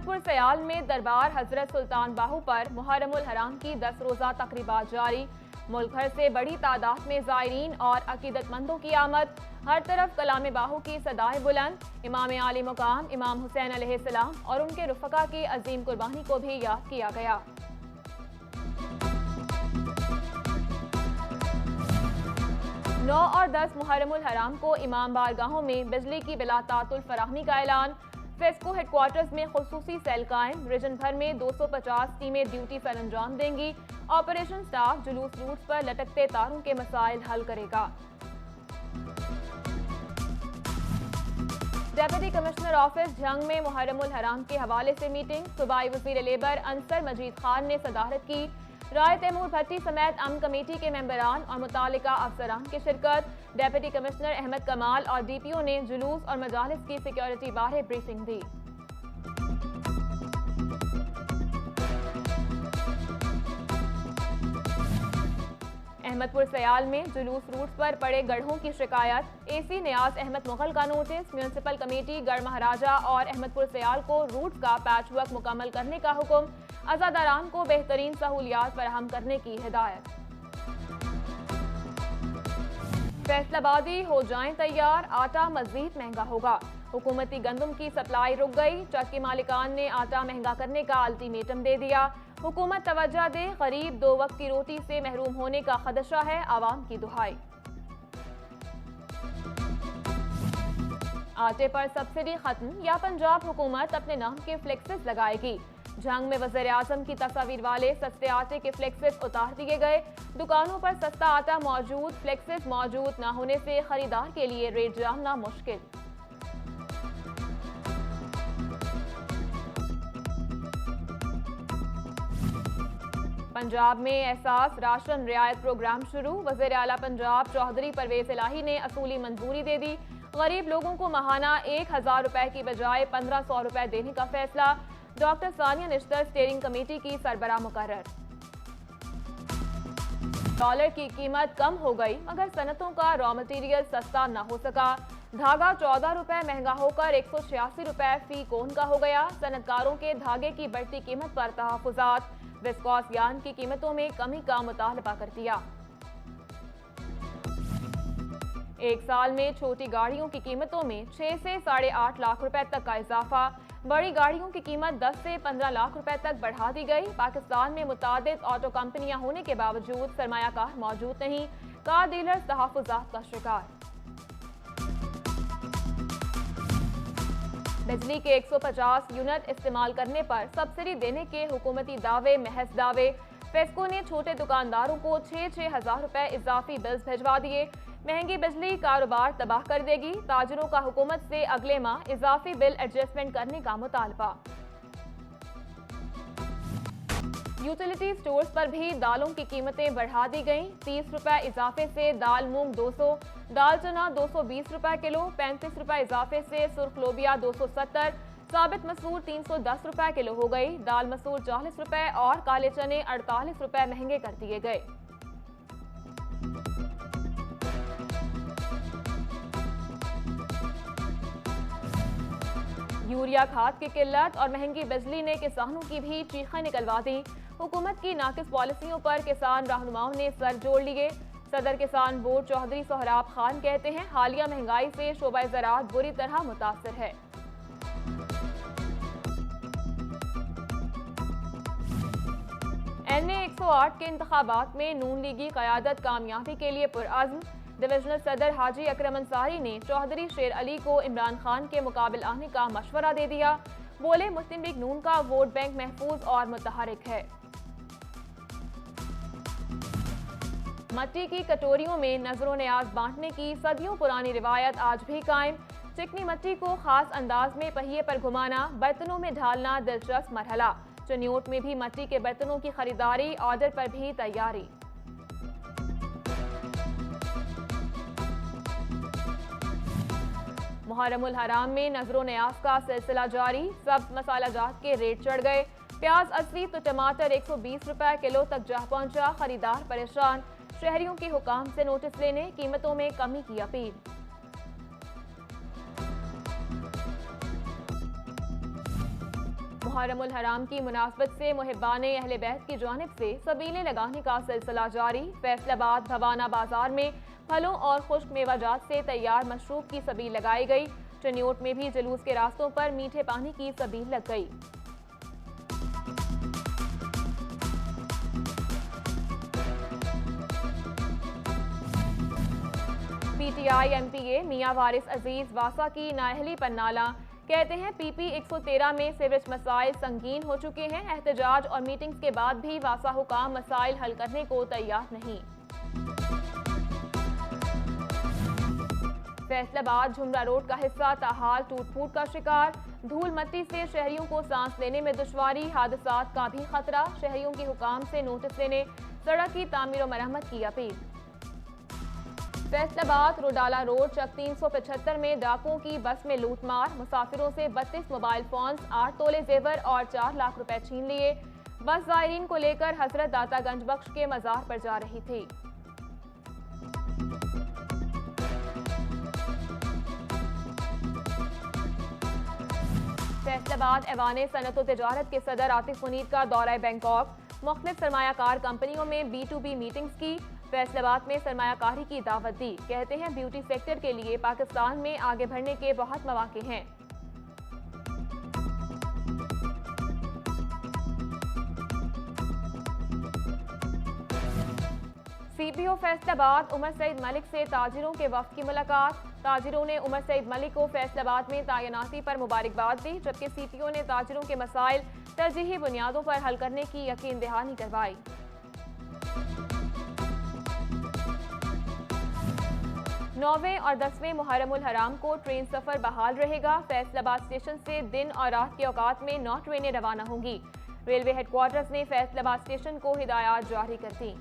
अहमदपुर सयाल में दरबार हजरत सुल्तान बाहू पर मुहर्रमुल हराम की 10 रोज़ा तकरीबात जारी। मुल्क भर से बड़ी तादाद में ज़ायरीन और अकीदतमंदों की आमद। हर तरफ कलाम बाहू की सदाएं बुलंद। इमाम आली मुकाम इमाम हुसैन अलैहिस्सलाम और उनके रुफ़का की अजीम कुर्बानी को भी याद किया गया। 9 और 10 मुहर्रमुल हराम को इमाम बारगाहों में बिजली की बिला तातुल फराहमी का ऐलान। फेस्को हेडक्वार्टर्स में खुसूसी सेल कायम। रीजन भर में 250 टीमें ड्यूटी सर अंजाम देंगी। ऑपरेशन स्टाफ जुलूस रूट्स पर लटकते तारों के मसाइल हल करेगा। डेप्यूटी कमिश्नर ऑफिस झंग में मुहर्रमुल हराम के हवाले से मीटिंग। सूबाई वज़ीर लेबर अंसर मजीद खान ने सदारत की। राय तैमूर भट्टी समेत अमन कमेटी के मेंबरान और मुतालिका अफसरान की शिरकत। डेप्यूटी कमिश्नर अहमद कमाल और डीपीओ ने जुलूस और मजालिस की सिक्योरिटी बारे ब्रीफिंग दी। अहमदपुर सयाल में जुलूस रूट्स पर पड़े गढ़ों की शिकायत। एसी नियाज अहमद मुगल का नोटिस। म्यूनिसिपल कमेटी गढ़ महाराजा और अहमदपुर सयाल को रूट्स का पैचवर्क मुकम्मल करने का हुक्म। अज़ादारान को बेहतरीन सहूलियात फराहम करने की हिदायत। फैसलाबादी हो जाएं तैयार, आटा मजीद महंगा होगा। हुकूमती गंदम की सप्लाई रुक गई। चक्की मालिकान ने आटा महंगा करने का अल्टीमेटम दे दिया। हुकूमत तवज्जो दे, गरीब 2 वक्त की रोटी से महरूम होने का खदशा है, आवाम की दुहाई। आटे पर सब्सिडी खत्म या पंजाब हुकूमत अपने नाम के फ्लेक्सेस लगाएगी। झंग में वज़ीर आज़म की तस्वीर वाले सस्ते आटे के फ्लेक्सेस उतार दिए गए। दुकानों पर सस्ता आटा मौजूद, फ्लेक्सेस मौजूद न होने से खरीदार के लिए रेट जानना मुश्किल। पंजाब में एहसास राशन रियायत प्रोग्राम शुरू। वज़ीर आला पंजाब चौधरी परवेज इलाही ने असूली मंजूरी दे दी। गरीब लोगों को माहाना 1000 रुपए की बजाय 1500 रुपए देने का फैसला। Doctor Sania Nishtar steering committee की सरबराह मुकर्रर। डॉलर की कीमत कम हो गई मगर सनतों का रॉ मटेरियल सस्ता न हो सका। धागा 14 रुपए महंगा होकर 186 रुपए फी कोन का हो गया। सनतकारों के धागे की बढ़ती कीमत पर तहफ़्फ़ुज़ात। विस्कॉस यार्न की कीमतों में कमी का मुतालबा कर दिया। एक साल में छोटी गाड़ियों की कीमतों में 6 से 8.5 लाख रुपए तक का इजाफा। बड़ी गाड़ियों की कीमत 10 से 15 लाख रुपए तक बढ़ा दी गई। पाकिस्तान में मुतादिद ऑटो कंपनियां होने के बावजूद सरमायाकार मौजूद नहीं। कार डीलर्स तहफ़्फ़ुज़ात का शिकार। बिजली के 150 यूनिट इस्तेमाल करने पर सब्सिडी देने के हुकूमती दावे महज दावे। फेस्को ने छोटे दुकानदारों को 6-6 हज़ार रुपए इजाफी बिल्स भिजवा दिए। महंगी बिजली कारोबार तबाह कर देगी। ताजरों का हुकूमत से अगले माह इजाफी बिल एडजस्टमेंट करने का मुतालबा। यूटिलिटी स्टोर्स पर भी दालों की कीमतें बढ़ा दी गईं। 30 रुपए इजाफे से दाल मूंग 200, दाल चना 220 रुपए किलो। 35 रुपए इजाफे से सुर्ख लोबिया 270, साबित मसूर 310 रुपए किलो हो गई। दाल मसूर 40 रुपए और काले चने 48 रुपए महंगे कर दिए गए। यूरिया खाद की किल्लत और महंगी बिजली ने किसानों की भी चीखें निकलवा दी। हुकूमत की नाकिस पॉलिसियों पर किसान रहनुमाओं ने सर जोड़ लिए। सदर किसान बोर्ड चौधरी सोहराब खान कहते हैं, हालिया महंगाई से शोबा ज़राअत बुरी तरह मुतासर है। NA 108 के इंतखाबात में नून लीगी क़यादत कामयाबी के लिए पुरअज़्म। डिविजनल सदर हाजी अकरम अंसारी ने चौधरी शेर अली को इमरान खान के मुकाबिल आने का मशवरा दे दिया। बोले, मुस्लिम लीग नून का वोट बैंक महफूज और मुतहरिक है। मट्टी की कटोरियों में नजरों न्याज बांटने की सदियों पुरानी रिवायत आज भी कायम। चिकनी मट्टी को खास अंदाज में पहिए पर घुमाना, बर्तनों में ढालना दिलचस्प मरहला। चनियोट में भी मट्टी के बर्तनों की खरीदारी, ऑर्डर पर भी तैयारी। मुहर्रमुल हराम में नजरों न्याज का सिलसिला जारी। सब्ज मसाला जात के रेट चढ़ गए। प्याज 80 तो टमाटर 120 रुपए किलो तक जा पहुंचा। खरीदार परेशान। शहरियों के हुकाम से नोटिस लेने, कीमतों में कमी की अपील। मुहर्रमुल हराम की मुनासबत से मुहिब्बाने अहले बैत की जानिब से सबीलें लगाने का सिलसिला जारी। फैसलाबाद भवाना बाजार में फलों और खुश्क मेवाजात से तैयार मशरूब की सबील लगाई गई। चनियोट में भी जुलूस के रास्तों पर मीठे पानी की सबील लग गई। पीटीआई एमपीए मियां वारिस अजीज वासा की नाअहली पर नाला। कहते हैं पीपी 113 में सीवरेज मसाइल संगीन हो चुके हैं। एहतजाज और मीटिंग्स के बाद भी वासा हुकाम मसाइल हल करने को तैयार नहीं। फैसलाबाद झुमरा रोड का हिस्सा ताहाल टूट फूट का शिकार। धूल मट्टी से शहरियों को सांस लेने में दुश्वारी, हादसात का भी खतरा। शहरियों के हुकाम से नोटिस लेने, सड़क की तामीर और मरम्मत की अपील। फैसलाबाद रोडाला रोड चक 375 में डाकुओं की बस में लूटमार। मुसाफिरों से 32 मोबाइल फोन्स, 8 तोले जेवर और 4 लाख रुपए छीन लिए। बस जायरीन को लेकर हजरत दातागंज बख्श के मजार पर जा रही थी। फैसलाबाद ऐवान सनअत व तिजारत के सदर आतिफ मुनीर का दौरा बैंकॉक। मुख्तलिफ सरमायाकार कंपनियों में B2B मीटिंग्स की। फैसलाबाद में सरमायाकारी की दावत दी। कहते हैं ब्यूटी सेक्टर के लिए पाकिस्तान में आगे बढ़ने के बहुत मौके हैं। CPO फैसलाबाद उमर सईद मलिक से ताजिरों के वफ्द की मुलाकात। ताजिरों ने उमर सईद मलिक को फैसलाबाद में तैनाती पर मुबारकबाद दी, जबकि CPO ने ताजिरों के मसाइल तरजीही बुनियादों पर हल करने की यकीन दहानी करवाई। 9वें और 10वें मुहर्रमुल हराम को ट्रेन सफर बहाल रहेगा। फैसलाबाद स्टेशन से दिन और रात के औकात में 9 ट्रेनें रवाना होंगी। रेलवे हेडक्वार्टर्स ने फैसलाबाद स्टेशन को हिदायत जारी कर दी।